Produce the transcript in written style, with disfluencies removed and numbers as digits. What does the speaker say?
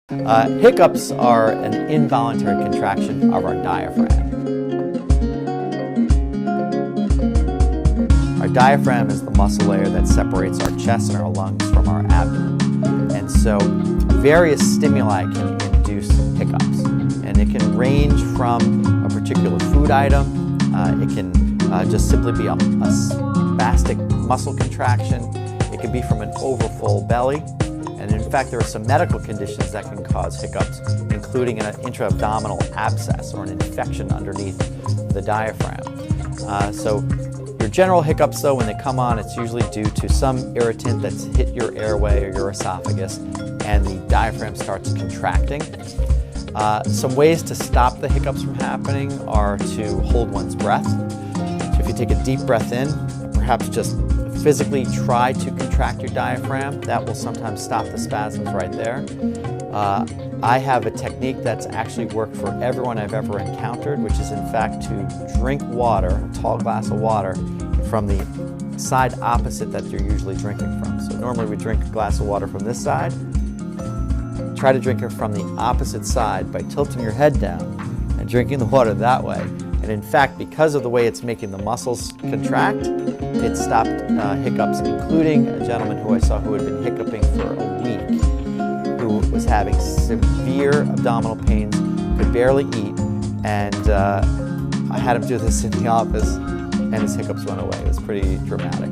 Hiccups are an involuntary contraction of our diaphragm. Our diaphragm is the muscle layer that separates our chest and our lungs from our abdomen. And so various stimuli can induce hiccups. And it can range from a particular food item. It can just simply be a spastic muscle contraction. It can be from an overfull belly. And in fact, there are some medical conditions that can cause hiccups, including an intra-abdominal abscess or an infection underneath the diaphragm. So your general hiccups, though, when they come on, it's usually due to some irritant that's hit your airway or your esophagus, and the diaphragm starts contracting. Some ways to stop the hiccups from happening are to hold one's breath. So if you take a deep breath in, perhaps just physically try to contract your diaphragm. That will sometimes stop the spasms right there. I have a technique that's actually worked for everyone I've ever encountered, which is in fact to drink water, a tall glass of water, from the side opposite that you're usually drinking from. So normally we drink a glass of water from this side. Try to drink it from the opposite side by tilting your head down and drinking the water that way. And in fact, because of the way it's making the muscles contract, it stopped hiccups, including a gentleman who I saw who had been hiccuping for a week, who was having severe abdominal pains, could barely eat, and I had him do this in the office, and his hiccups went away. It was pretty dramatic.